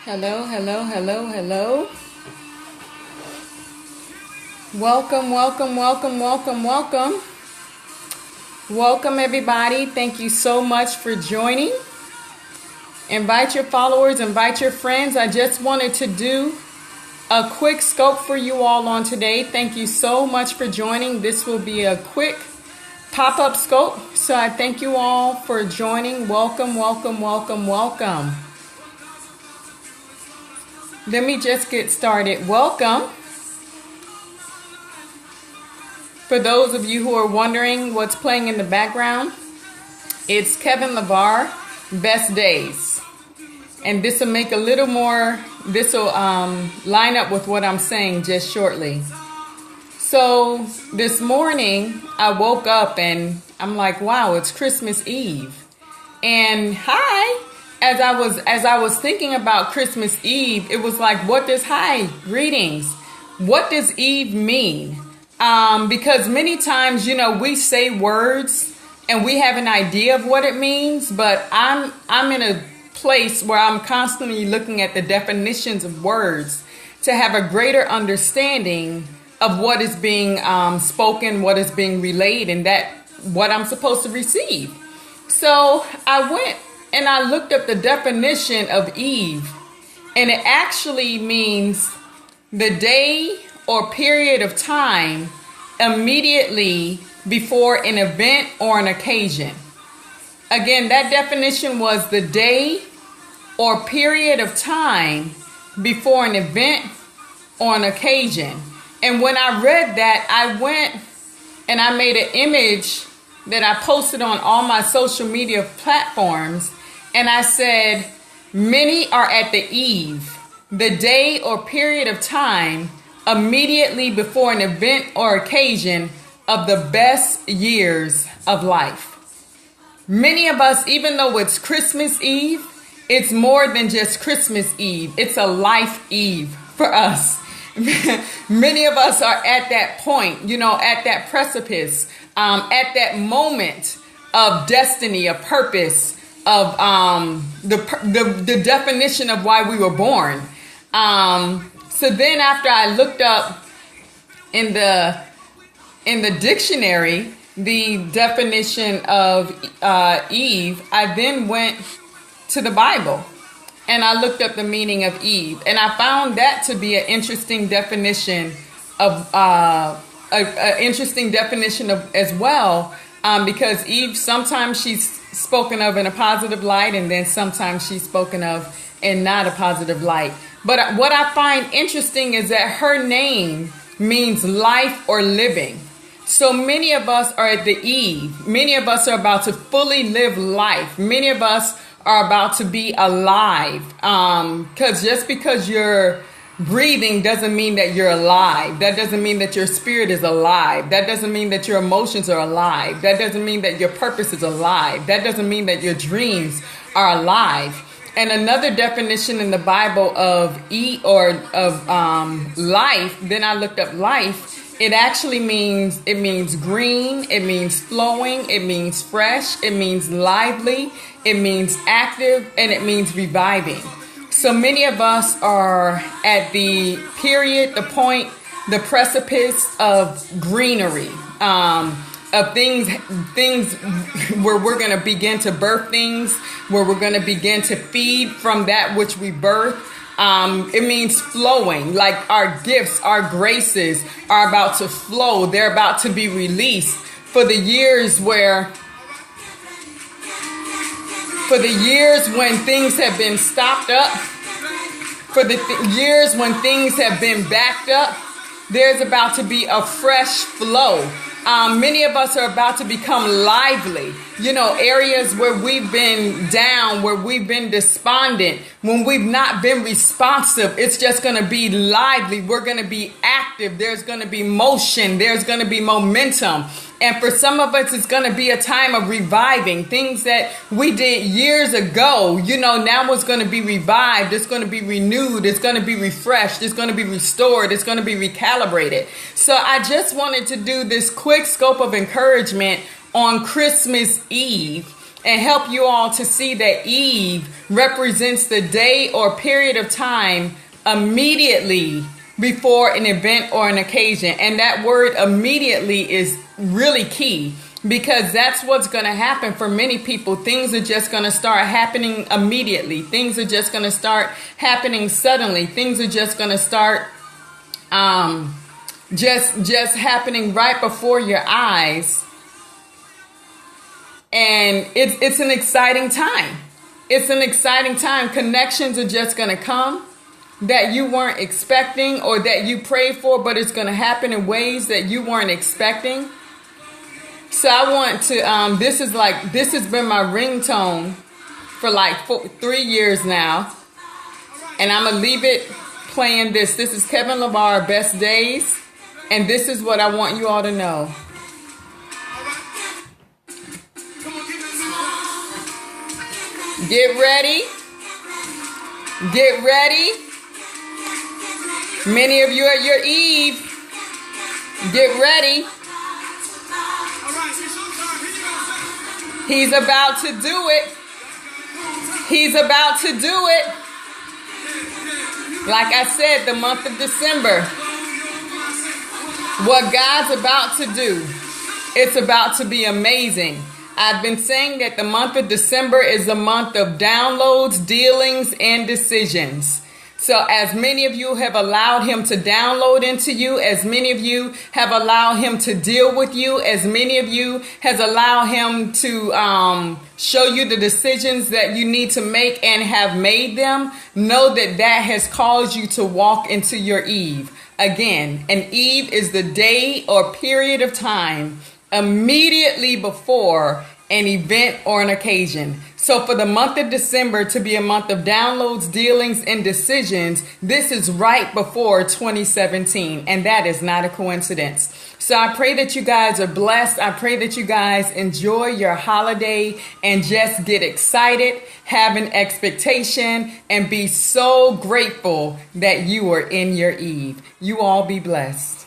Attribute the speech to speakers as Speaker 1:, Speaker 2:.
Speaker 1: Hello, hello, hello, hello. Welcome, welcome, welcome, welcome, welcome. Welcome, everybody. Thank you so much for joining. Invite your followers, invite your friends. I just wanted to do a quick scope for you all on today. Thank you so much for joining. This will be a quick pop-up scope. So I thank you all for joining. Welcome, welcome, welcome, welcome. Let me just get started. Welcome. For those of you who are wondering what's playing in the background, it's Kevin LeVar, Best Days. And this will make a little more, this will line up with what I'm saying just shortly. So this morning I woke up and I'm like, wow, it's Christmas Eve. And hi. As I was thinking about Christmas Eve, it was like, greetings. What does Eve mean? Because many times, we say words and we have an idea of what it means, but I'm in a place where I'm constantly looking at the definitions of words to have a greater understanding of what is being spoken, what is being relayed, and that what I'm supposed to receive. So I went and I looked up the definition of Eve, and it actually means the day or period of time immediately before an event or an occasion. Again, that definition was the day or period of time before an event or an occasion. And when I read that, I went and I made an image that I posted on all my social media platforms. And I said, many are at the eve, the day or period of time immediately before an event or occasion of the best years of life. Many of us, even though it's Christmas Eve, it's more than just Christmas Eve. It's a life Eve for us. Many of us are at that point, at that precipice, at that moment of destiny, of purpose, of the definition of why we were born. So then after I looked up in the dictionary the definition of Eve, I then went to the Bible and I looked up the meaning of Eve, and I found that to be an interesting definition of as well, because Eve, sometimes she's spoken of in a positive light, and then sometimes she's spoken of in not a positive light. But what I find interesting is that her name means life or living. So many of us are at the eve. Many of us are about to fully live life. Many of us are about to be alive. Because just because you're breathing doesn't mean that you're alive. That doesn't mean that your spirit is alive. That doesn't mean that your emotions are alive. That doesn't mean that your purpose is alive. That doesn't mean that your dreams are alive. And another definition in the Bible of life, then I looked up life. It actually means green, it means flowing, it means fresh, it means lively, it means active, and it means reviving. So many of us are at the period, the point, the precipice of greenery, of things where we're going to begin to birth things, where we're going to begin to feed from that which we birth. It means flowing, like our gifts, our graces are about to flow. They're about to be released for the years when things have been stopped up, for the years when things have been backed up. There's about to be a fresh flow. Many of us are about to become lively. Areas where we've been down, where we've been despondent, when we've not been responsive, it's just going to be lively. We're going to be active. There's going to be motion. There's going to be momentum. And for some of us, it's going to be a time of reviving things that we did years ago. Now it's going to be revived. It's going to be renewed. It's going to be refreshed. It's going to be restored. It's going to be recalibrated. So I just wanted to do this quick scope of encouragement on Christmas Eve. and help you all to see that Eve represents the day or period of time immediately before an event or an occasion. And that word immediately is really key, because that's what's going to happen for many people. Things are just going to start happening immediately. Things are just going to start happening suddenly. Things are just going to start just happening right before your eyes. And it's an exciting time. It's an exciting time. Connections are just going to come that you weren't expecting, or that you prayed for, but it's going to happen in ways that you weren't expecting. So I want to, this has been my ringtone for like 3 years now. And I'm going to leave it playing this. This is Kevin LeVar, Best Days. And this is what I want you all to know. Get ready. Get ready. Many of you at your Eve. Get ready. He's about to do it. He's about to do it. Like I said, the month of December. What God's about to do, it's about to be amazing. I've been saying that the month of December is a month of downloads, dealings, and decisions. So as many of you have allowed him to download into you, as many of you have allowed him to deal with you, as many of you has allowed him to show you the decisions that you need to make and have made them, know that that has caused you to walk into your Eve. Again, an Eve is the day or period of time immediately before an event or an occasion. So for the month of December to be a month of downloads, dealings, and decisions, this is right before 2017. And that is not a coincidence. So I pray that you guys are blessed. I pray that you guys enjoy your holiday and just get excited, have an expectation, and be so grateful that you are in your Eve. You all be blessed.